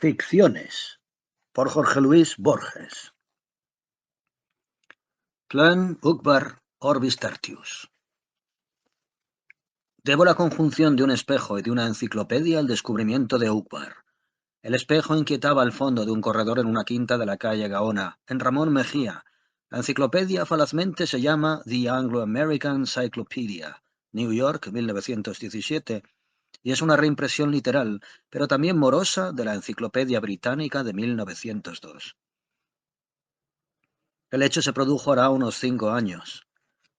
Ficciones, por Jorge Luis Borges. Plan Uqbar Orbis Tertius. Debo la conjunción de un espejo y de una enciclopedia al descubrimiento de Uqbar. El espejo inquietaba al fondo de un corredor en una quinta de la calle Gaona, en Ramón Mejía. La enciclopedia falazmente se llama The Anglo-American Cyclopedia, New York, 1917, y es una reimpresión literal, pero también morosa, de la Enciclopedia Británica de 1902. El hecho se produjo hará unos 5 años.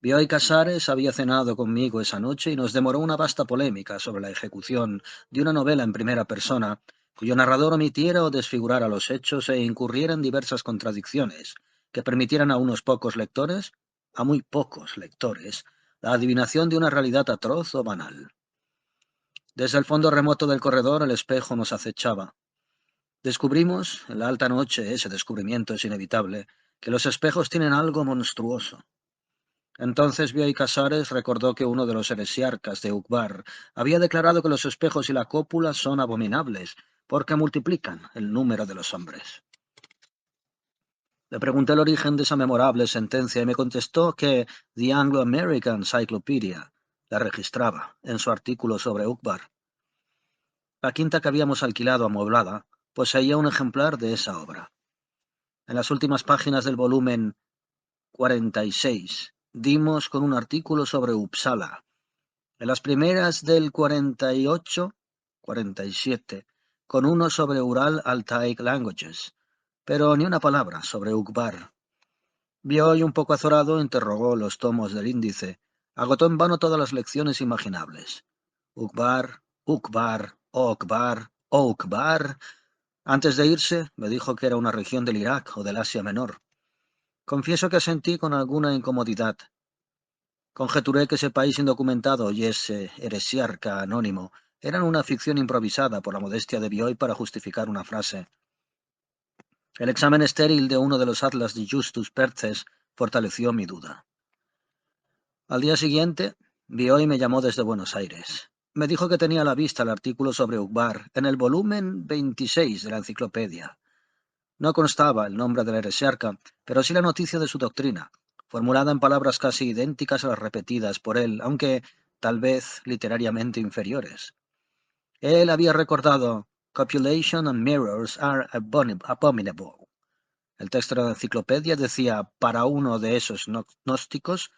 Bioy Casares había cenado conmigo esa noche y nos demoró una vasta polémica sobre la ejecución de una novela en primera persona, cuyo narrador omitiera o desfigurara los hechos e incurriera en diversas contradicciones, que permitieran a unos pocos lectores, a muy pocos lectores, la adivinación de una realidad atroz o banal. Desde el fondo remoto del corredor el espejo nos acechaba. Descubrimos, en la alta noche, ese descubrimiento es inevitable, que los espejos tienen algo monstruoso. Entonces Bioy Casares recordó que uno de los heresiarcas de Uqbar había declarado que los espejos y la cópula son abominables, porque multiplican el número de los hombres. Le pregunté el origen de esa memorable sentencia y me contestó que The Anglo-American Cyclopedia la registraba en su artículo sobre Uqbar. La quinta que habíamos alquilado amueblada poseía un ejemplar de esa obra. En las últimas páginas del volumen 46 dimos con un artículo sobre Uppsala. En las primeras del 48, 47, con uno sobre Ural-Altaic Languages, pero ni una palabra sobre Uqbar. Bioy, un poco azorado, interrogó los tomos del índice. Agotó en vano todas las lecciones imaginables. Uqbar, Uqbar, Okbar, Oukbar. Antes de irse, me dijo que era una región del Irak o del Asia Menor. Confieso que asentí con alguna incomodidad. Conjeturé que ese país indocumentado y ese heresiarca anónimo eran una ficción improvisada por la modestia de Bioy para justificar una frase. El examen estéril de uno de los atlas de Justus Perces fortaleció mi duda. Al día siguiente, Bioy me llamó desde Buenos Aires. Me dijo que tenía a la vista el artículo sobre Uqbar en el volumen 26 de la enciclopedia. No constaba el nombre del heresiarca, pero sí la noticia de su doctrina, formulada en palabras casi idénticas a las repetidas por él, aunque tal vez literariamente inferiores. Él había recordado: "Copulation and mirrors are abominable". El texto de la enciclopedia decía: para uno de esos gnósticos,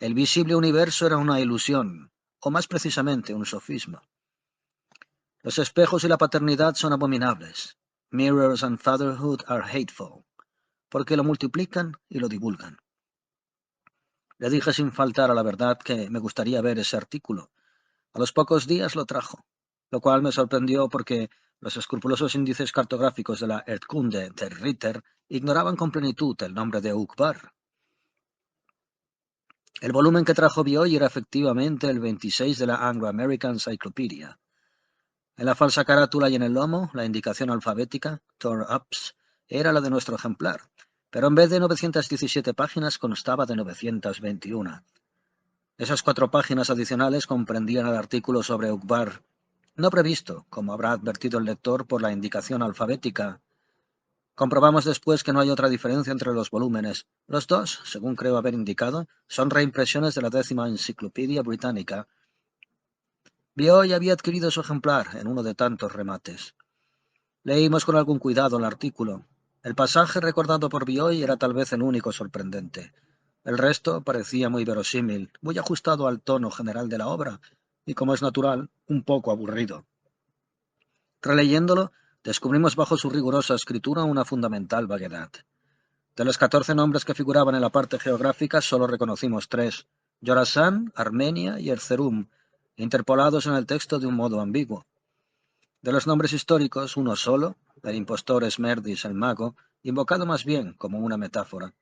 el visible universo era una ilusión, o más precisamente un sofisma. Los espejos y la paternidad son abominables. Mirrors and fatherhood are hateful, porque lo multiplican y lo divulgan. Le dije sin faltar a la verdad que me gustaría ver ese artículo. A los pocos días lo trajo, lo cual me sorprendió porque los escrupulosos índices cartográficos de la Erdkunde der Ritter ignoraban con plenitud el nombre de Uqbar. El volumen que trajo Bioy era efectivamente el 26 de la Anglo-American Cyclopedia. En la falsa carátula y en el lomo, la indicación alfabética, Tor Ups, era la de nuestro ejemplar, pero en vez de 917 páginas constaba de 921. Esas 4 páginas adicionales comprendían el artículo sobre Uqbar, no previsto, como habrá advertido el lector, por la indicación alfabética. Comprobamos después que no hay otra diferencia entre los volúmenes. Los dos, según creo haber indicado, son reimpresiones de la 10ª Enciclopedia Británica. Bioy había adquirido su ejemplar en uno de tantos remates. Leímos con algún cuidado el artículo. El pasaje recordado por Bioy era tal vez el único sorprendente. El resto parecía muy verosímil, muy ajustado al tono general de la obra, y, como es natural, un poco aburrido. Releyéndolo, descubrimos bajo su rigurosa escritura una fundamental vaguedad. De los 14 nombres que figuraban en la parte geográfica, solo reconocimos 3, Yorasán, Armenia y Erzurum, interpolados en el texto de un modo ambiguo. De los nombres históricos, uno solo, el impostor Esmerdis el mago, invocado más bien como una metáfora.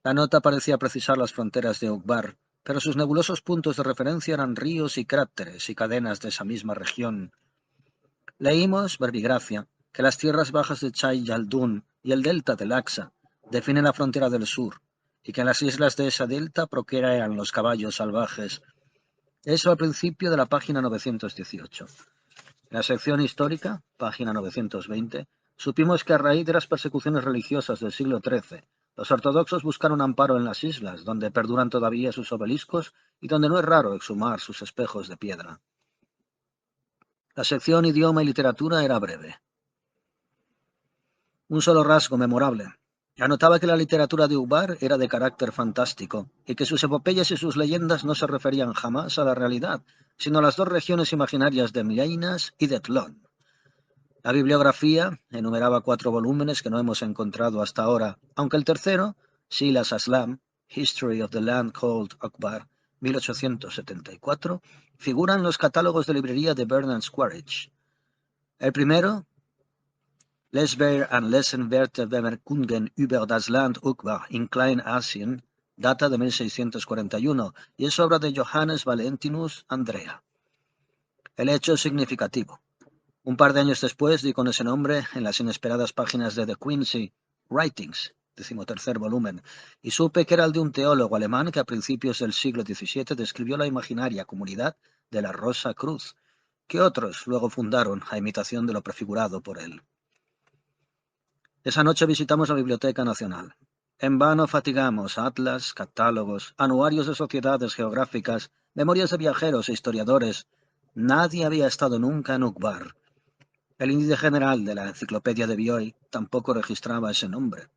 La nota parecía precisar las fronteras de Uqbar, pero sus nebulosos puntos de referencia eran ríos y cráteres y cadenas de esa misma región. Leímos, verbigracia, que las tierras bajas de Chay Yaldun y el delta del Axa definen la frontera del sur, y que en las islas de esa delta procrean los caballos salvajes. Eso al principio de la página 918. En la sección histórica, página 920, supimos que a raíz de las persecuciones religiosas del siglo XIII, los ortodoxos buscaron amparo en las islas, donde perduran todavía sus obeliscos y donde no es raro exhumar sus espejos de piedra. La sección idioma y literatura era breve. Un solo rasgo memorable. Anotaba que la literatura de Ubar era de carácter fantástico y que sus epopeyas y sus leyendas no se referían jamás a la realidad, sino a las dos regiones imaginarias de Mleinas y de Tlön. La bibliografía enumeraba 4 volúmenes que no hemos encontrado hasta ahora, aunque el tercero, Silas Aslam, History of the Land Called Akbar, 1874, figura en los catálogos de librería de Bernard's Quaritch. El primero, Lesber and Lessenwerte Bemerkungen über das Land Akbar in Kleinasien, data de 1641 y es obra de Johannes Valentinus Andrea. El hecho es significativo. Un par de años después di con ese nombre en las inesperadas páginas de The Quincy Writings, 13º volumen, y supe que era el de un teólogo alemán que a principios del siglo XVII describió la imaginaria comunidad de la Rosa Cruz, que otros luego fundaron a imitación de lo prefigurado por él. Esa noche visitamos la Biblioteca Nacional. En vano fatigamos atlas, catálogos, anuarios de sociedades geográficas, memorias de viajeros e historiadores. Nadie había estado nunca en Ukbar. El índice general de la enciclopedia de Bioy tampoco registraba ese nombre.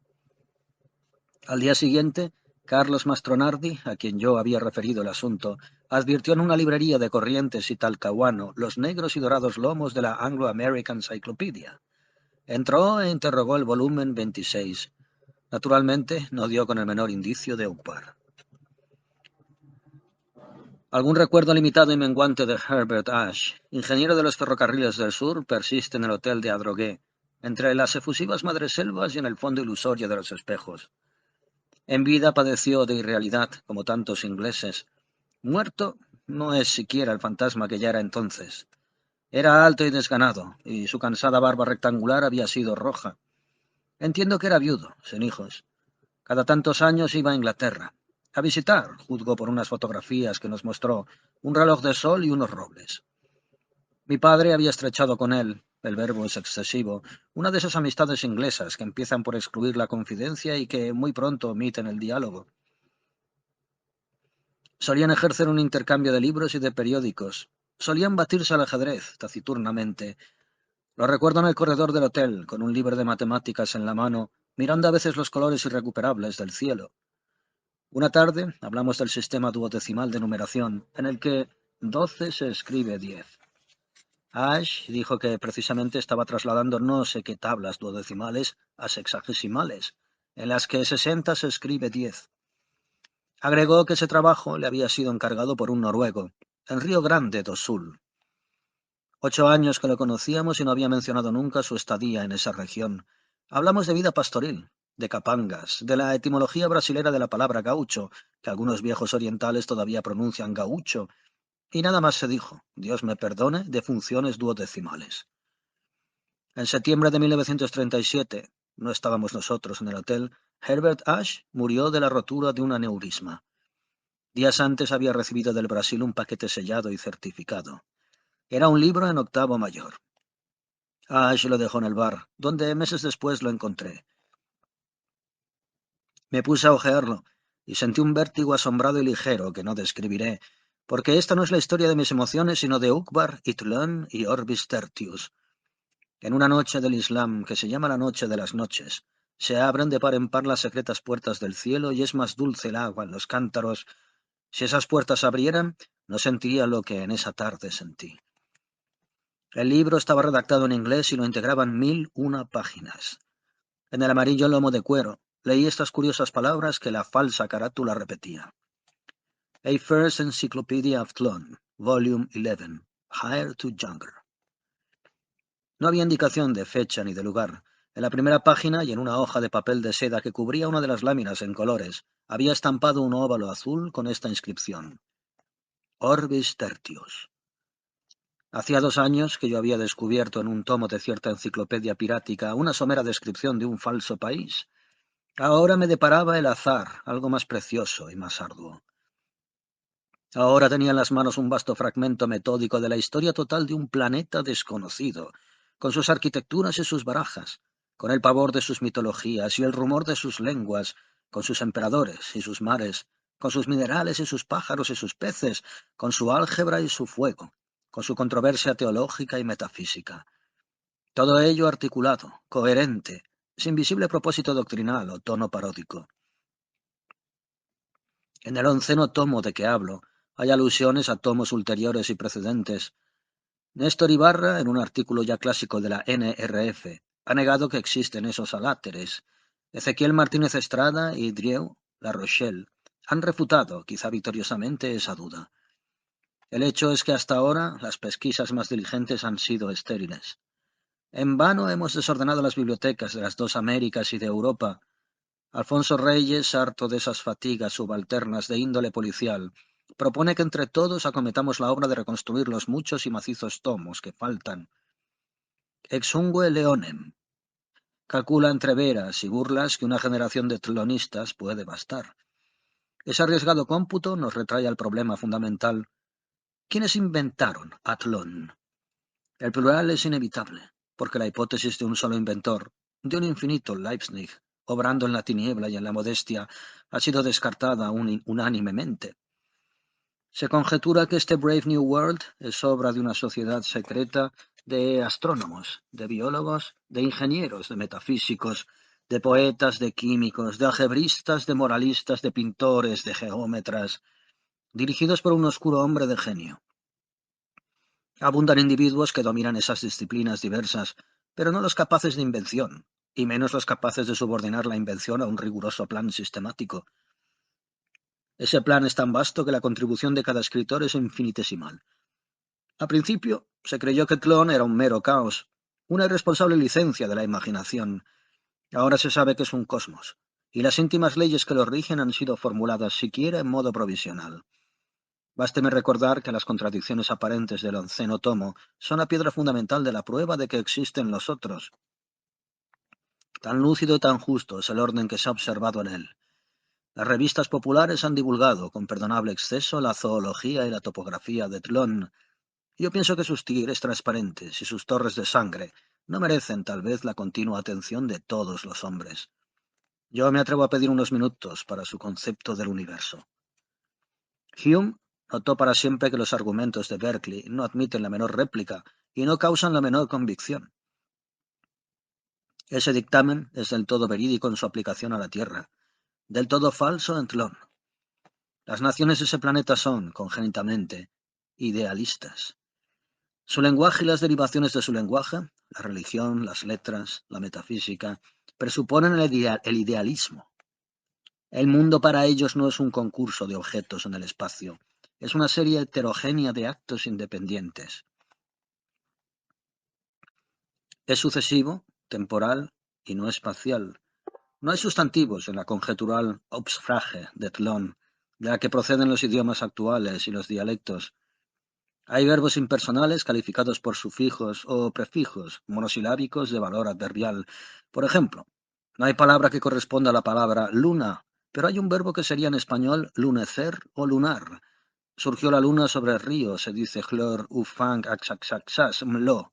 Al día siguiente, Carlos Mastronardi, a quien yo había referido el asunto, advirtió en una librería de Corrientes y Talcahuano los negros y dorados lomos de la Anglo-American Encyclopedia. Entró e interrogó el volumen 26. Naturalmente, no dio con el menor indicio de Ukbar. Algún recuerdo limitado y menguante de Herbert Ash, ingeniero de los ferrocarriles del sur, persiste en el hotel de Adrogué, entre las efusivas madreselvas y en el fondo ilusorio de los espejos. En vida padeció de irrealidad, como tantos ingleses. Muerto no es siquiera el fantasma que ya era entonces. Era alto y desganado, y su cansada barba rectangular había sido roja. Entiendo que era viudo, sin hijos. Cada tantos años iba a Inglaterra. A visitar, juzgo por unas fotografías que nos mostró, un reloj de sol y unos robles. Mi padre había estrechado con él, el verbo es excesivo, una de esas amistades inglesas que empiezan por excluir la confidencia y que muy pronto omiten el diálogo. Solían ejercer un intercambio de libros y de periódicos. Solían batirse al ajedrez, taciturnamente. Lo recuerdo en el corredor del hotel, con un libro de matemáticas en la mano, mirando a veces los colores irrecuperables del cielo. Una tarde hablamos del sistema duodecimal de numeración, en el que 12 se escribe 10. Ash dijo que precisamente estaba trasladando no sé qué tablas duodecimales a sexagesimales, en las que 60 se escribe 10. Agregó que ese trabajo le había sido encargado por un noruego, en Río Grande do Sul. 8 años que lo conocíamos y no había mencionado nunca su estadía en esa región. Hablamos de vida pastoril, de capangas, de la etimología brasilera de la palabra gaucho, que algunos viejos orientales todavía pronuncian gaucho, y nada más se dijo, Dios me perdone, de funciones duodecimales. En septiembre de 1937, no estábamos nosotros en el hotel, Herbert Ash murió de la rotura de un aneurisma. Días antes había recibido del Brasil un paquete sellado y certificado. Era un libro en octavo mayor. Ash lo dejó en el bar, donde meses después lo encontré. Me puse a hojearlo y sentí un vértigo asombrado y ligero que no describiré, porque esta no es la historia de mis emociones, sino de Ukbar, Itlön y Orbis Tertius. En una noche del Islam, que se llama la noche de las noches, se abren de par en par las secretas puertas del cielo y es más dulce el agua en los cántaros. Si esas puertas abrieran, no sentiría lo que en esa tarde sentí. El libro estaba redactado en inglés y lo integraban 1001 páginas. En el amarillo lomo de cuero, leí estas curiosas palabras que la falsa carátula repetía. A First Encyclopedia of Tlön, Volume 11, Higher to Younger. No había indicación de fecha ni de lugar. En la primera página y en una hoja de papel de seda que cubría una de las láminas en colores, había estampado un óvalo azul con esta inscripción. Orbis Tertius. Hacía 2 años que yo había descubierto en un tomo de cierta enciclopedia pirática una somera descripción de un falso país. Ahora me deparaba el azar, algo más precioso y más arduo. Ahora tenía en las manos un vasto fragmento metódico de la historia total de un planeta desconocido, con sus arquitecturas y sus barajas, con el pavor de sus mitologías y el rumor de sus lenguas, con sus emperadores y sus mares, con sus minerales y sus pájaros y sus peces, con su álgebra y su fuego, con su controversia teológica y metafísica. Todo ello articulado, coherente, sin visible propósito doctrinal o tono paródico. En el 11º tomo de que hablo, hay alusiones a tomos ulteriores y precedentes. Néstor Ibarra, en un artículo ya clásico de la NRF, ha negado que existen esos aláteres. Ezequiel Martínez Estrada y Drieu La Rochelle han refutado, quizá victoriosamente, esa duda. El hecho es que hasta ahora las pesquisas más diligentes han sido estériles. En vano hemos desordenado las bibliotecas de las dos Américas y de Europa. Alfonso Reyes, harto de esas fatigas subalternas de índole policial, propone que entre todos acometamos la obra de reconstruir los muchos y macizos tomos que faltan. Exungue leonem. Calcula entre veras y burlas que una generación de tlonistas puede bastar. Ese arriesgado cómputo nos retrae al problema fundamental. ¿Quiénes inventaron Atlón? El plural es inevitable, porque la hipótesis de un solo inventor, de un infinito Leibniz, obrando en la tiniebla y en la modestia, ha sido descartada unánimemente. Se conjetura que este Brave New World es obra de una sociedad secreta de astrónomos, de biólogos, de ingenieros, de metafísicos, de poetas, de químicos, de algebristas, de moralistas, de pintores, de geómetras, dirigidos por un oscuro hombre de genio. Abundan individuos que dominan esas disciplinas diversas, pero no los capaces de invención, y menos los capaces de subordinar la invención a un riguroso plan sistemático. Ese plan es tan vasto que la contribución de cada escritor es infinitesimal. Al principio, se creyó que Clon era un mero caos, una irresponsable licencia de la imaginación. Ahora se sabe que es un cosmos, y las íntimas leyes que lo rigen han sido formuladas siquiera en modo provisional. Básteme recordar que las contradicciones aparentes del 11º tomo son la piedra fundamental de la prueba de que existen los otros. Tan lúcido y tan justo es el orden que se ha observado en él. Las revistas populares han divulgado, con perdonable exceso, la zoología y la topografía de Tlön. Yo pienso que sus tigres transparentes y sus torres de sangre no merecen tal vez la continua atención de todos los hombres. Yo me atrevo a pedir unos minutos para su concepto del universo. Hume notó para siempre que los argumentos de Berkeley no admiten la menor réplica y no causan la menor convicción. Ese dictamen es del todo verídico en su aplicación a la Tierra, del todo falso en Tlön. Las naciones de ese planeta son, congénitamente, idealistas. Su lenguaje y las derivaciones de su lenguaje, la religión, las letras, la metafísica, presuponen el idealismo. El mundo para ellos no es un concurso de objetos en el espacio, es una serie heterogénea de actos independientes. Es sucesivo, temporal y no espacial. No hay sustantivos en la conjetural Obsfrage de Tlön, de la que proceden los idiomas actuales y los dialectos. Hay verbos impersonales calificados por sufijos o prefijos monosilábicos de valor adverbial. Por ejemplo, no hay palabra que corresponda a la palabra luna, pero hay un verbo que sería en español lunecer o lunar. Surgió la luna sobre el río, se dice chlor ufang axaxaxas mlo.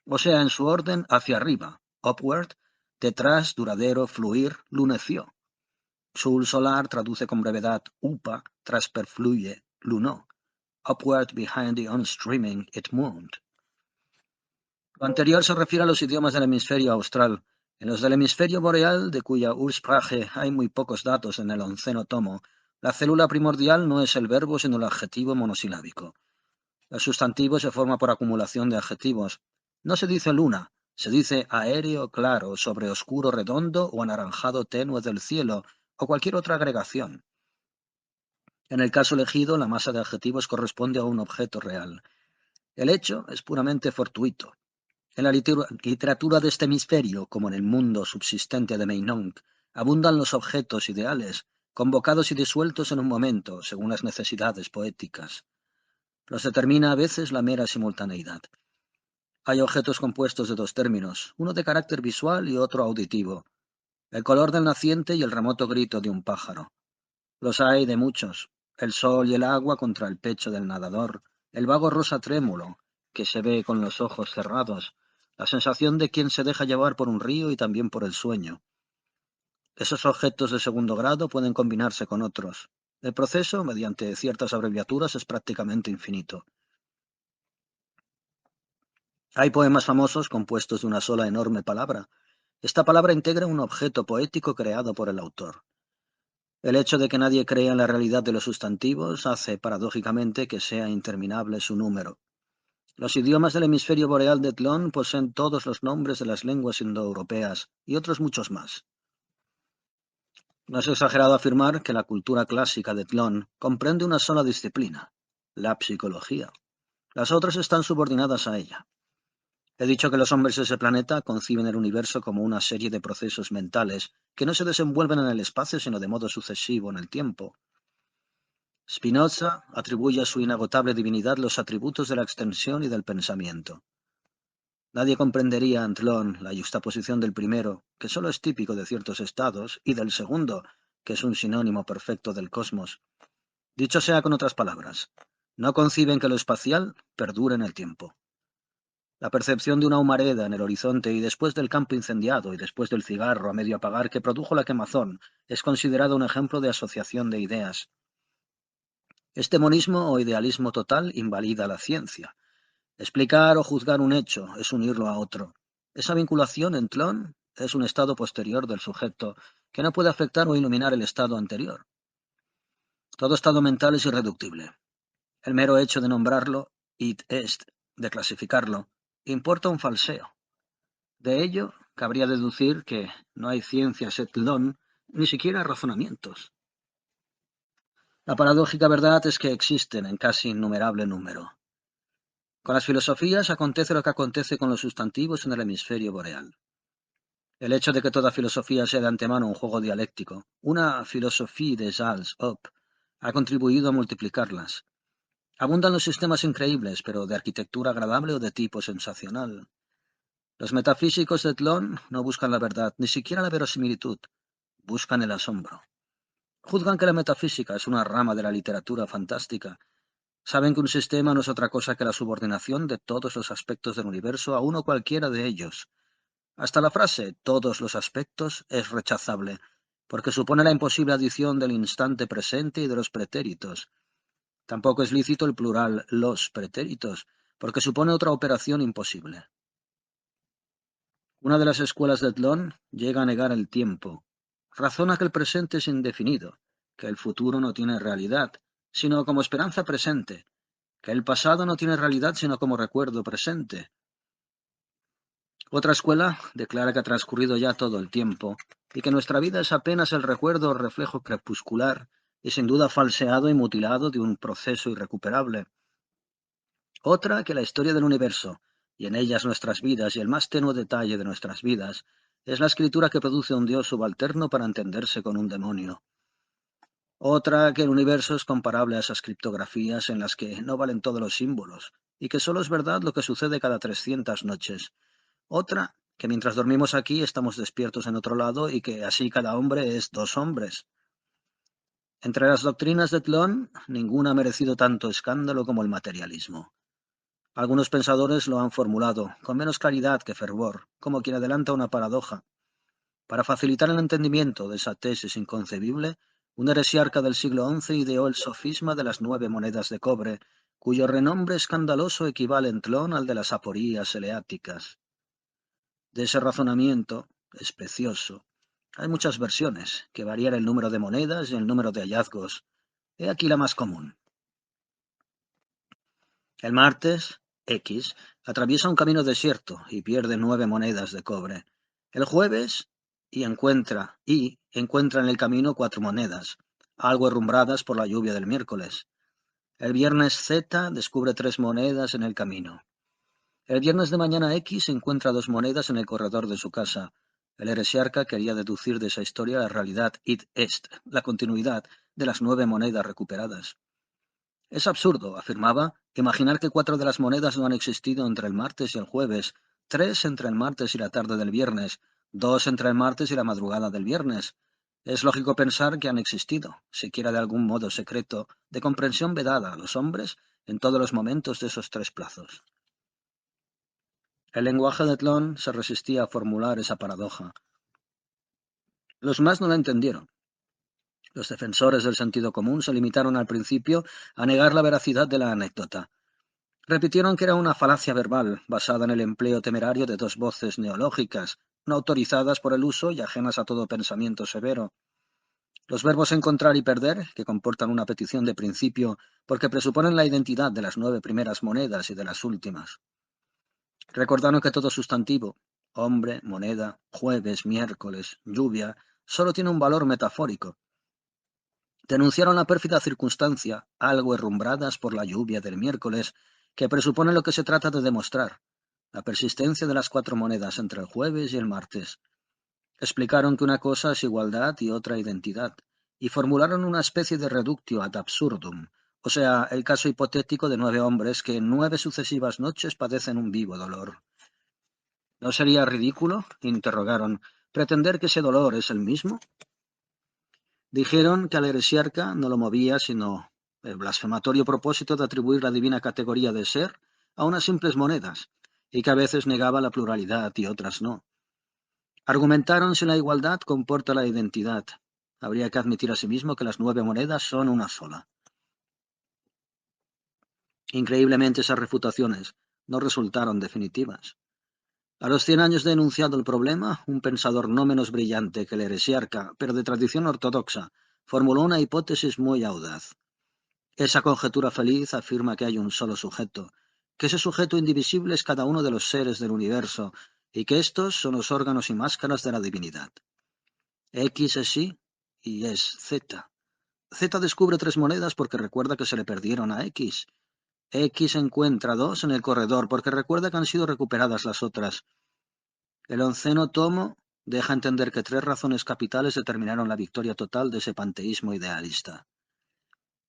O sea, en su orden hacia arriba, upward, detrás, duradero, fluir, luneció. Sul solar traduce con brevedad upa, trasperfluye, lunó. Upward behind the onstreaming it moved. Lo anterior se refiere a los idiomas del hemisferio austral. En los del hemisferio boreal, de cuya Ursprache hay muy pocos datos en el 11º tomo, la célula primordial no es el verbo sino el adjetivo monosilábico. El sustantivo se forma por acumulación de adjetivos. No se dice luna, se dice aéreo claro sobre oscuro redondo o anaranjado tenue del cielo, o cualquier otra agregación. En el caso elegido, la masa de adjetivos corresponde a un objeto real. El hecho es puramente fortuito. En la literatura de este hemisferio, como en el mundo subsistente de Meinong, abundan los objetos ideales, convocados y disueltos en un momento, según las necesidades poéticas. Los determina a veces la mera simultaneidad. Hay objetos compuestos de dos términos, uno de carácter visual y otro auditivo. El color del naciente y el remoto grito de un pájaro. Los hay de muchos. el sol y el agua contra el pecho del nadador, el vago rosa trémulo que se ve con los ojos cerrados, la sensación de quien se deja llevar por un río y también por el sueño. Esos objetos de segundo grado pueden combinarse con otros. El proceso, mediante ciertas abreviaturas, es prácticamente infinito. Hay poemas famosos compuestos de una sola enorme palabra. Esta palabra integra un objeto poético creado por el autor. El hecho de que nadie crea en la realidad de los sustantivos hace, paradójicamente, que sea interminable su número. Los idiomas del hemisferio boreal de Tlön poseen todos los nombres de las lenguas indoeuropeas y otros muchos más. No es exagerado afirmar que la cultura clásica de Tlön comprende una sola disciplina, la psicología. Las otras están subordinadas a ella. He dicho que los hombres de ese planeta conciben el universo como una serie de procesos mentales que no se desenvuelven en el espacio sino de modo sucesivo en el tiempo. Spinoza atribuye a su inagotable divinidad los atributos de la extensión y del pensamiento. Nadie comprendería en Tlön la yuxtaposición del primero, que solo es típico de ciertos estados, y del segundo, que es un sinónimo perfecto del cosmos. Dicho sea con otras palabras, no conciben que lo espacial perdure en el tiempo. La percepción de una humareda en el horizonte y después del campo incendiado y después del cigarro a medio apagar que produjo la quemazón es considerado un ejemplo de asociación de ideas. Este monismo o idealismo total invalida la ciencia. Explicar o juzgar un hecho es unirlo a otro. Esa vinculación en Tlön es un estado posterior del sujeto que no puede afectar o iluminar el estado anterior. Todo estado mental es irreductible. El mero hecho de nombrarlo, id est, de clasificarlo, importa un falseo. De ello, cabría deducir que no hay ciencias et Tlön, ni siquiera razonamientos. La paradójica verdad es que existen en casi innumerable número. Con las filosofías acontece lo que acontece con los sustantivos en el hemisferio boreal. El hecho de que toda filosofía sea de antemano un juego dialéctico, una philosophie des alls op, ha contribuido a multiplicarlas. Abundan los sistemas increíbles, pero de arquitectura agradable o de tipo sensacional. Los metafísicos de Tlön no buscan la verdad, ni siquiera la verosimilitud, buscan el asombro. Juzgan que la metafísica es una rama de la literatura fantástica. Saben que un sistema no es otra cosa que la subordinación de todos los aspectos del universo a uno cualquiera de ellos. Hasta la frase todos los aspectos es rechazable, porque supone la imposible adición del instante presente y de los pretéritos. Tampoco es lícito el plural los pretéritos, porque supone otra operación imposible. Una de las escuelas de Tlön llega a negar el tiempo. Razona que el presente es indefinido, que el futuro no tiene realidad, sino como esperanza presente, que el pasado no tiene realidad sino como recuerdo presente. Otra escuela declara que ha transcurrido ya todo el tiempo y que nuestra vida es apenas el recuerdo o reflejo crepuscular y sin duda falseado y mutilado de un proceso irrecuperable. Otra que la historia del universo, y en ellas nuestras vidas y el más tenue detalle de nuestras vidas, es la escritura que produce un Dios subalterno para entenderse con un demonio. Otra que el universo es comparable a esas criptografías en las que no valen todos los símbolos y que solo es verdad lo que sucede cada 300 noches. Otra que mientras dormimos aquí estamos despiertos en otro lado y que así cada hombre es dos hombres. Entre las doctrinas de Tlön, ninguna ha merecido tanto escándalo como el materialismo. Algunos pensadores lo han formulado, con menos claridad que fervor, como quien adelanta una paradoja. Para facilitar el entendimiento de esa tesis inconcebible, un heresiarca del siglo XI ideó el sofisma de las 9 monedas de cobre, cuyo renombre escandaloso equivale en Tlön al de las aporías eleáticas. De ese razonamiento, es precioso. Hay muchas versiones, que varían el número de monedas y el número de hallazgos. He aquí la más común. El martes, X, atraviesa un camino desierto y pierde 9 monedas de cobre. El jueves, encuentra en el camino 4 monedas, algo herrumbradas por la lluvia del miércoles. El viernes Z descubre 3 monedas en el camino. El viernes de mañana X encuentra 2 monedas en el corredor de su casa. El heresiarca quería deducir de esa historia la realidad id est, la continuidad de las 9 monedas recuperadas. Es absurdo, afirmaba, imaginar que 4 de las monedas no han existido entre el martes y el jueves, 3 entre el martes y la tarde del viernes, 2 entre el martes y la madrugada del viernes. Es lógico pensar que han existido, siquiera de algún modo secreto, de comprensión vedada a los hombres en todos los momentos de esos tres plazos. El lenguaje de Tlön se resistía a formular esa paradoja. Los más no la entendieron. Los defensores del sentido común se limitaron al principio a negar la veracidad de la anécdota. Repitieron que era una falacia verbal, basada en el empleo temerario de dos voces neológicas, no autorizadas por el uso y ajenas a todo pensamiento severo. Los verbos encontrar y perder, que comportan una petición de principio porque presuponen la identidad de las 9 primeras monedas y de las últimas. Recordaron que todo sustantivo, hombre, moneda, jueves, miércoles, lluvia, solo tiene un valor metafórico. Denunciaron la pérfida circunstancia, algo herrumbradas por la lluvia del miércoles, que presupone lo que se trata de demostrar, la persistencia de las 4 monedas entre el jueves y el martes. Explicaron que una cosa es igualdad y otra identidad, y formularon una especie de reductio ad absurdum, o sea, el caso hipotético de 9 hombres que en 9 sucesivas noches padecen un vivo dolor. ¿No sería ridículo, interrogaron, pretender que ese dolor es el mismo? Dijeron que al heresiarca no lo movía sino el blasfematorio propósito de atribuir la divina categoría de ser a unas simples monedas, y que a veces negaba la pluralidad y otras no. Argumentaron si la igualdad comporta la identidad. Habría que admitir asimismo que las 9 monedas son una sola. Increíblemente esas refutaciones no resultaron definitivas. A los 100 años de enunciado el problema, un pensador no menos brillante que el heresiarca, pero de tradición ortodoxa, formuló una hipótesis muy audaz. Esa conjetura feliz afirma que hay un solo sujeto, que ese sujeto indivisible es cada uno de los seres del universo, y que estos son los órganos y máscaras de la divinidad. X es Y y es Z. Z descubre 3 monedas porque recuerda que se le perdieron a X. X encuentra 2 en el corredor porque recuerda que han sido recuperadas las otras. El 11º tomo deja entender que 3 razones capitales determinaron la victoria total de ese panteísmo idealista.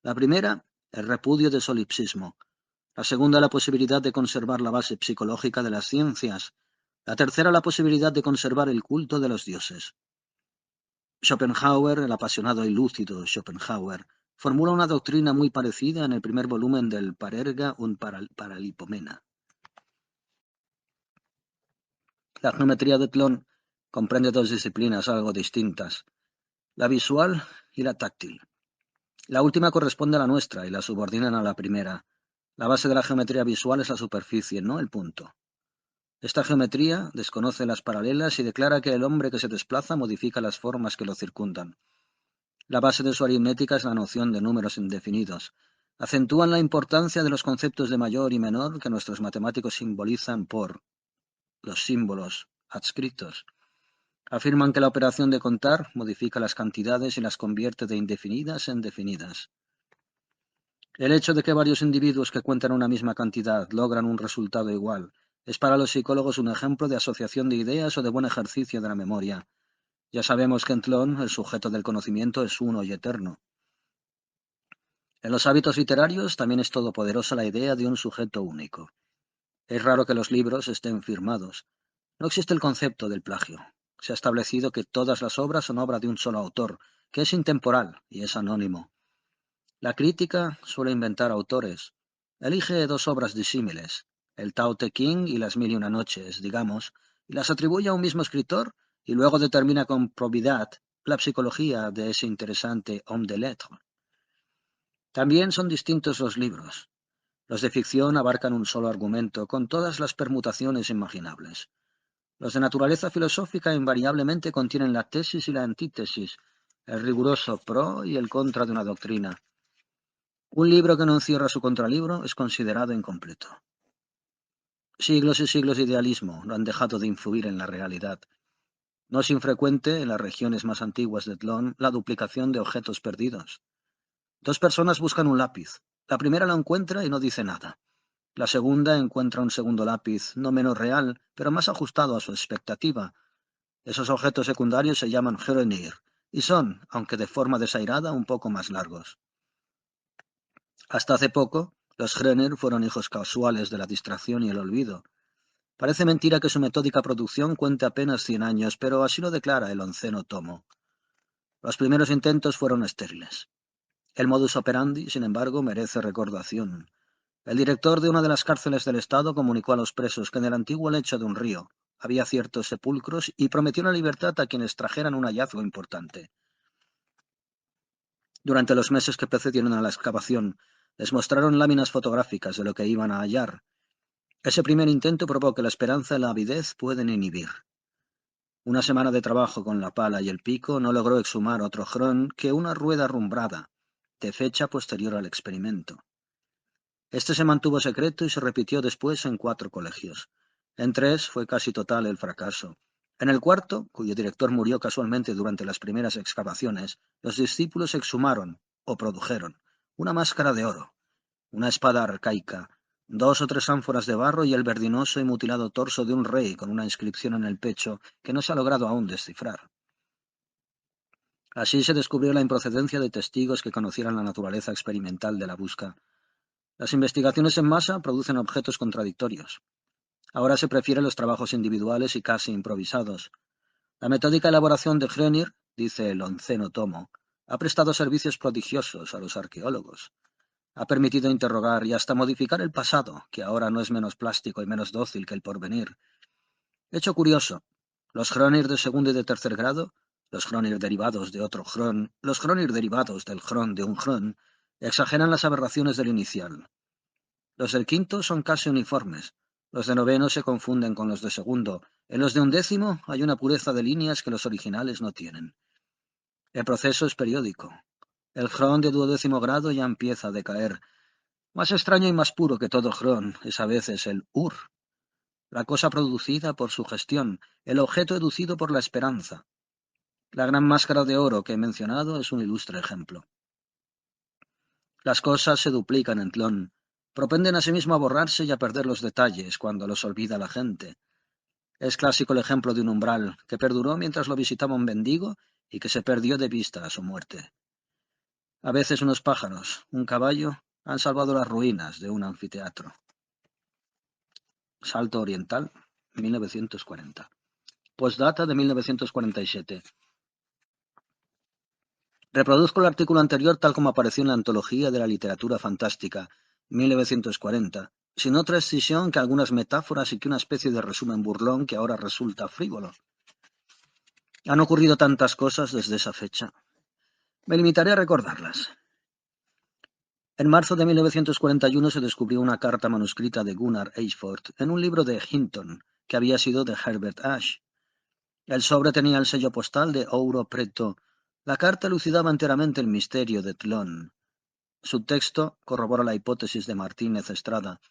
La primera, el repudio del solipsismo. La segunda, la posibilidad de conservar la base psicológica de las ciencias. La tercera, la posibilidad de conservar el culto de los dioses. Schopenhauer, el apasionado y lúcido Schopenhauer, formula una doctrina muy parecida en el primer volumen del Parerga und Paralipomena. La geometría de Tlön comprende 2 disciplinas algo distintas, la visual y la táctil. La última corresponde a la nuestra y la subordinan a la primera. La base de la geometría visual es la superficie, no el punto. Esta geometría desconoce las paralelas y declara que el hombre que se desplaza modifica las formas que lo circundan. La base de su aritmética es la noción de números indefinidos. Acentúan la importancia de los conceptos de mayor y menor que nuestros matemáticos simbolizan por los símbolos adscritos. Afirman que la operación de contar modifica las cantidades y las convierte de indefinidas en definidas. El hecho de que varios individuos que cuentan una misma cantidad logran un resultado igual es para los psicólogos un ejemplo de asociación de ideas o de buen ejercicio de la memoria. Ya sabemos que en Tlön el sujeto del conocimiento es uno y eterno. En los hábitos literarios también es todopoderosa la idea de un sujeto único. Es raro que los libros estén firmados. No existe el concepto del plagio. Se ha establecido que todas las obras son obra de un solo autor, que es intemporal y es anónimo. La crítica suele inventar autores. Elige 2 obras disímiles, el Tao Te Ching y las 1001 noches, digamos, y las atribuye a un mismo escritor y luego determina con probidad la psicología de ese interesante homme de lettres. También son distintos los libros. Los de ficción abarcan un solo argumento, con todas las permutaciones imaginables. Los de naturaleza filosófica invariablemente contienen la tesis y la antítesis, el riguroso pro y el contra de una doctrina. Un libro que no encierra su contralibro es considerado incompleto. Siglos y siglos de idealismo no han dejado de influir en la realidad. No es infrecuente en las regiones más antiguas de Tlön la duplicación de objetos perdidos. 2 personas buscan un lápiz. La primera lo encuentra y no dice nada. La segunda encuentra un segundo lápiz, no menos real, pero más ajustado a su expectativa. Esos objetos secundarios se llaman Hörnir y son, aunque de forma desairada, un poco más largos. Hasta hace poco, los Hörnir fueron hijos casuales de la distracción y el olvido. Parece mentira que su metódica producción cuente apenas 100 años, pero así lo declara el 11º tomo. Los primeros intentos fueron estériles. El modus operandi, sin embargo, merece recordación. El director de una de las cárceles del estado comunicó a los presos que en el antiguo lecho de un río había ciertos sepulcros y prometió la libertad a quienes trajeran un hallazgo importante. Durante los meses que precedieron a la excavación, les mostraron láminas fotográficas de lo que iban a hallar. Ese primer intento probó que la esperanza y la avidez pueden inhibir. Una semana de trabajo con la pala y el pico no logró exhumar otro jrón que una rueda rumbrada, de fecha posterior al experimento. Este se mantuvo secreto y se repitió después en 4 colegios. En 3 fue casi total el fracaso. En el cuarto, cuyo director murió casualmente durante las primeras excavaciones, los discípulos exhumaron, o produjeron, una máscara de oro, una espada arcaica, 2 o 3 ánforas de barro y el verdinoso y mutilado torso de un rey con una inscripción en el pecho que no se ha logrado aún descifrar. Así se descubrió la improcedencia de testigos que conocieran la naturaleza experimental de la busca. Las investigaciones en masa producen objetos contradictorios. Ahora se prefieren los trabajos individuales y casi improvisados. La metódica elaboración de Hrönir, dice el 11º tomo, ha prestado servicios prodigiosos a los arqueólogos. Ha permitido interrogar y hasta modificar el pasado, que ahora no es menos plástico y menos dócil que el porvenir. Hecho curioso, los Hrönir de segundo y de tercer grado, los Hrönir derivados de otro Hrön, los Hrönir derivados del Hrön de un Hrön, exageran las aberraciones del inicial. Los del quinto son casi uniformes. Los de noveno se confunden con los de segundo. En los de undécimo hay una pureza de líneas que los originales no tienen. El proceso es periódico. El Hrön de duodécimo grado ya empieza a decaer. Más extraño y más puro que todo Hrön es a veces el Ur, la cosa producida por su gestión, el objeto educido por la esperanza. La gran máscara de oro que he mencionado es un ilustre ejemplo. Las cosas se duplican en Tlön. Propenden asimismo a borrarse y a perder los detalles cuando los olvida la gente. Es clásico el ejemplo de un umbral que perduró mientras lo visitaba un mendigo y que se perdió de vista a su muerte. A veces unos pájaros, un caballo, han salvado las ruinas de un anfiteatro. Salto Oriental, 1940. Postdata de 1947. Reproduzco el artículo anterior tal como apareció en la Antología de la Literatura Fantástica, 1940, sin otra escisión que algunas metáforas y que una especie de resumen burlón que ahora resulta frívolo. Han ocurrido tantas cosas desde esa fecha. Me limitaré a recordarlas. En marzo de 1941 se descubrió una carta manuscrita de Gunnar Eichford en un libro de Hinton, que había sido de Herbert Ashe. El sobre tenía el sello postal de Ouro Preto. La carta elucidaba enteramente el misterio de Tlön. Su texto corrobora la hipótesis de Martínez Estrada.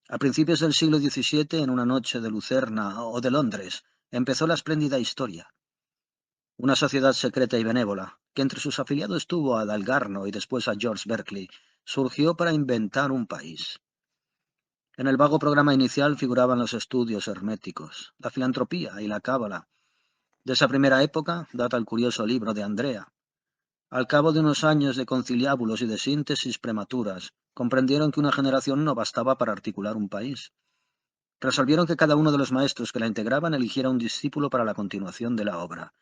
A principios del siglo XVII, en una noche de Lucerna o de Londres, empezó la espléndida historia. Una sociedad secreta y benévola, que entre sus afiliados tuvo a Dalgarno y después a George Berkeley, surgió para inventar un país. En el vago programa inicial figuraban los estudios herméticos, la filantropía y la cábala. De esa primera época data el curioso libro de Andrea. Al cabo de unos años de conciliábulos y de síntesis prematuras, comprendieron que una generación no bastaba para articular un país. Resolvieron que cada uno de los maestros que la integraban eligiera un discípulo para la continuación de la obra.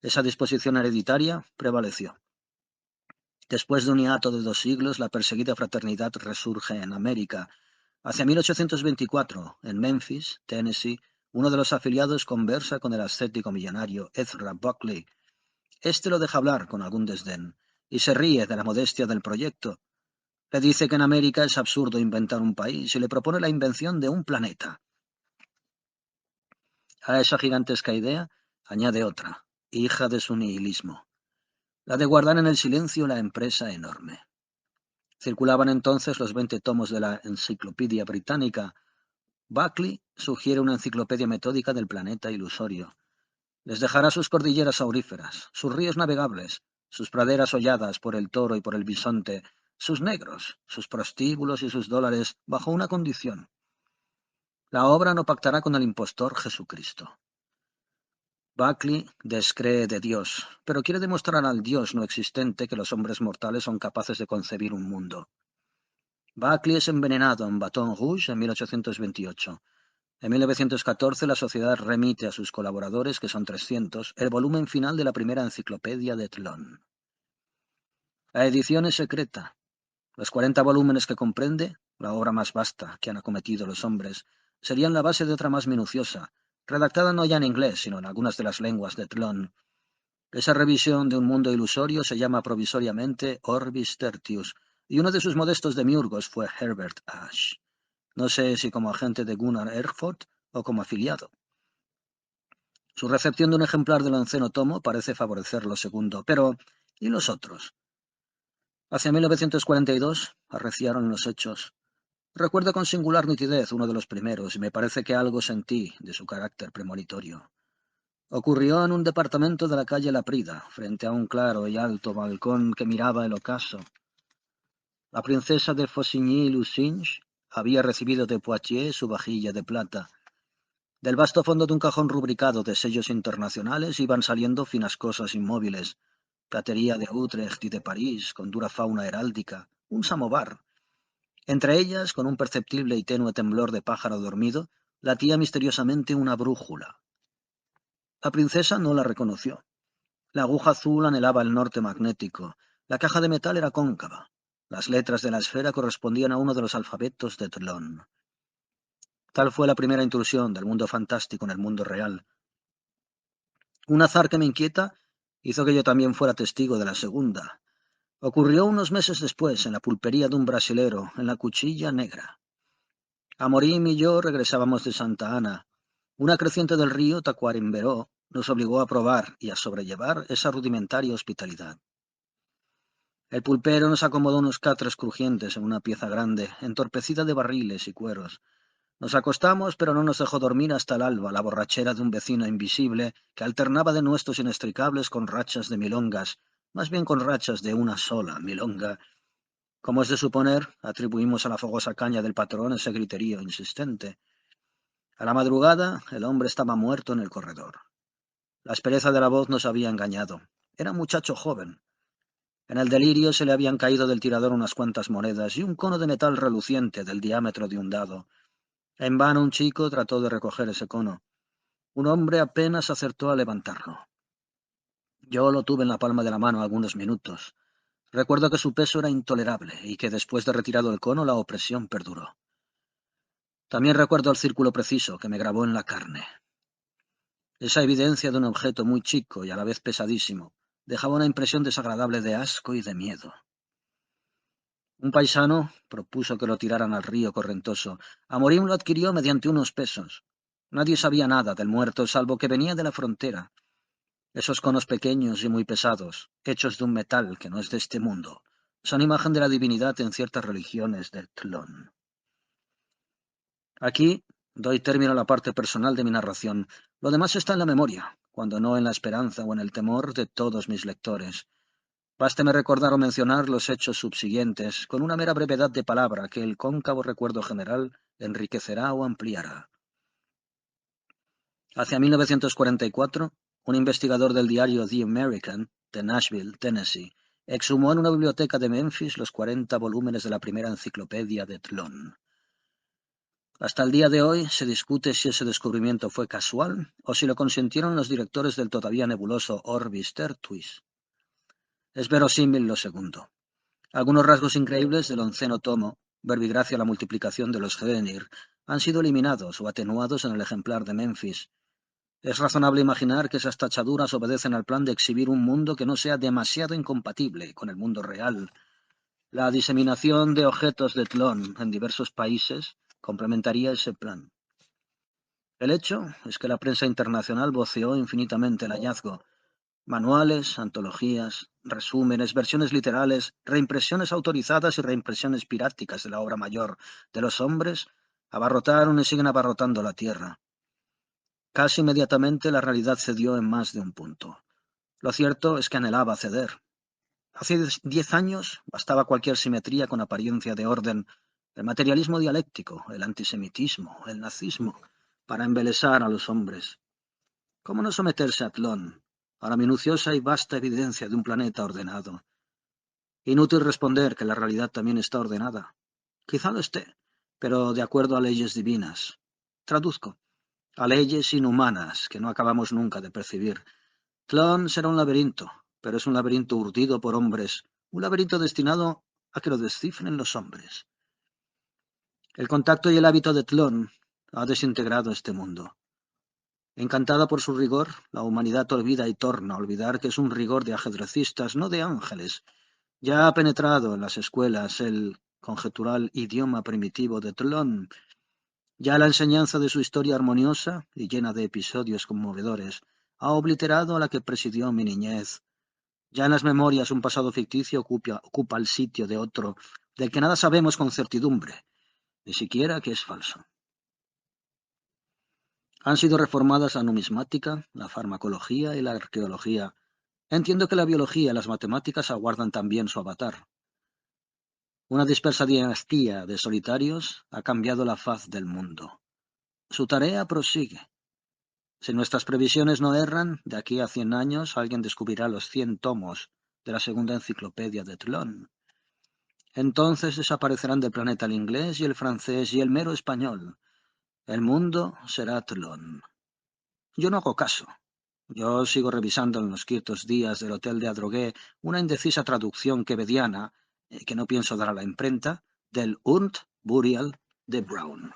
Esa disposición hereditaria prevaleció. Después de un hiato de 2 siglos, la perseguida fraternidad resurge en América. Hacia 1824, en Memphis, Tennessee, uno de los afiliados conversa con el ascético millonario Ezra Buckley. Este lo deja hablar con algún desdén y se ríe de la modestia del proyecto. Le dice que en América es absurdo inventar un país y le propone la invención de un planeta. A esa gigantesca idea añade otra, hija de su nihilismo, la de guardar en el silencio la empresa enorme. Circulaban entonces los 20 tomos de la Enciclopedia Británica. Buckley sugiere una enciclopedia metódica del planeta ilusorio. Les dejará sus cordilleras auríferas, sus ríos navegables, sus praderas holladas por el toro y por el bisonte, sus negros, sus prostíbulos y sus dólares, bajo una condición. La obra no pactará con el impostor Jesucristo. Buckley descree de Dios, pero quiere demostrar al Dios no existente que los hombres mortales son capaces de concebir un mundo. Buckley es envenenado en Baton Rouge en 1828. En 1914 la sociedad remite a sus colaboradores, que son 300, el volumen final de la primera enciclopedia de Tlön. La edición es secreta. Los 40 volúmenes que comprende, la obra más vasta que han acometido los hombres, serían la base de otra más minuciosa, redactada no ya en inglés, sino en algunas de las lenguas de Tlön. Esa revisión de un mundo ilusorio se llama provisoriamente Orbis Tertius, y uno de sus modestos demiurgos fue Herbert Ash. No sé si como agente de Gunnar Erfurt o como afiliado. Su recepción de un ejemplar del onceno tomo parece favorecer lo segundo, pero ¿y los otros? Hacia 1942 arreciaron los hechos. Recuerdo con singular nitidez uno de los primeros y me parece que algo sentí de su carácter premonitorio. Ocurrió en un departamento de la calle Laprida, frente a un claro y alto balcón que miraba el ocaso. La princesa de Faucigny-Lucinge había recibido de Poitiers su vajilla de plata. Del vasto fondo de un cajón rubricado de sellos internacionales iban saliendo finas cosas inmóviles, platería de Utrecht y de París, con dura fauna heráldica, un samovar. Entre ellas, con un perceptible y tenue temblor de pájaro dormido, latía misteriosamente una brújula. La princesa no la reconoció. La aguja azul anhelaba el norte magnético. La caja de metal era cóncava. Las letras de la esfera correspondían a uno de los alfabetos de Tlön. Tal fue la primera intrusión del mundo fantástico en el mundo real. Un azar que me inquieta hizo que yo también fuera testigo de la segunda. Ocurrió unos meses después, en la pulpería de un brasilero, en la Cuchilla Negra. Amorim y yo regresábamos de Santa Ana. Una creciente del río Tacuarembó nos obligó a probar y a sobrellevar esa rudimentaria hospitalidad. El pulpero nos acomodó unos catres crujientes en una pieza grande, entorpecida de barriles y cueros. Nos acostamos, pero no nos dejó dormir hasta el alba la borrachera de un vecino invisible que alternaba denuestos inextricables con rachas de milongas, más bien con rachas de una sola milonga. Como es de suponer, atribuimos a la fogosa caña del patrón ese griterío insistente. A la madrugada, el hombre estaba muerto en el corredor. La aspereza de la voz nos había engañado. Era un muchacho joven. En el delirio se le habían caído del tirador unas cuantas monedas y un cono de metal reluciente del diámetro de un dado. En vano un chico trató de recoger ese cono. Un hombre apenas acertó a levantarlo. Yo lo tuve en la palma de la mano algunos minutos. Recuerdo que su peso era intolerable y que después de retirado el cono la opresión perduró. También recuerdo el círculo preciso que me grabó en la carne. Esa evidencia de un objeto muy chico y a la vez pesadísimo dejaba una impresión desagradable de asco y de miedo. Un paisano propuso que lo tiraran al río correntoso. Amorim lo adquirió mediante unos pesos. Nadie sabía nada del muerto, salvo que venía de la frontera. Esos conos pequeños y muy pesados, hechos de un metal que no es de este mundo, son imagen de la divinidad en ciertas religiones de Tlön. Aquí doy término a la parte personal de mi narración. Lo demás está en la memoria, cuando no en la esperanza o en el temor de todos mis lectores. Básteme recordar o mencionar los hechos subsiguientes, con una mera brevedad de palabra que el cóncavo recuerdo general enriquecerá o ampliará. Hacia 1944, un investigador del diario The American, de Nashville, Tennessee, exhumó en una biblioteca de Memphis los 40 volúmenes de la primera enciclopedia de Tlön. Hasta el día de hoy se discute si ese descubrimiento fue casual o si lo consintieron los directores del todavía nebuloso Orbis Tertius. Es verosímil lo segundo. Algunos rasgos increíbles del onceno tomo, verbigracia a la multiplicación de los Hvenir, han sido eliminados o atenuados en el ejemplar de Memphis. Es razonable imaginar que esas tachaduras obedecen al plan de exhibir un mundo que no sea demasiado incompatible con el mundo real. La diseminación de objetos de Tlön en diversos países complementaría ese plan. El hecho es que la prensa internacional voceó infinitamente el hallazgo. Manuales, antologías, resúmenes, versiones literales, reimpresiones autorizadas y reimpresiones piráticas de la obra mayor de los hombres abarrotaron y siguen abarrotando la tierra. Casi inmediatamente la realidad cedió en más de un punto. Lo cierto es que anhelaba ceder. Hace 10 años bastaba cualquier simetría con apariencia de orden, el materialismo dialéctico, el antisemitismo, el nazismo, para embelesar a los hombres. ¿Cómo no someterse a Tlön, a la minuciosa y vasta evidencia de un planeta ordenado? Inútil responder que la realidad también está ordenada. Quizá lo esté, pero de acuerdo a leyes divinas. Traduzco. A leyes inhumanas que no acabamos nunca de percibir. Tlön será un laberinto, pero es un laberinto urdido por hombres, un laberinto destinado a que lo descifren los hombres. El contacto y el hábito de Tlön ha desintegrado este mundo. Encantada por su rigor, la humanidad olvida y torna a olvidar que es un rigor de ajedrecistas, no de ángeles. Ya ha penetrado en las escuelas el conjetural idioma primitivo de Tlön. Ya la enseñanza de su historia armoniosa y llena de episodios conmovedores ha obliterado a la que presidió mi niñez. Ya en las memorias un pasado ficticio ocupa el sitio de otro, del que nada sabemos con certidumbre, ni siquiera que es falso. Han sido reformadas la numismática, la farmacología y la arqueología. Entiendo que la biología y las matemáticas aguardan también su avatar. Una dispersa dinastía de solitarios ha cambiado la faz del mundo. Su tarea prosigue. Si nuestras previsiones no erran, de aquí a 100 años alguien descubrirá los 100 tomos de la segunda enciclopedia de Tlön. Entonces desaparecerán del planeta el inglés y el francés y el mero español. El mundo será Tlön. Yo no hago caso. Yo sigo revisando en los quietos días del hotel de Adrogué una indecisa traducción quevediana, que no pienso dar a la imprenta, del Urnt Burial de Brown.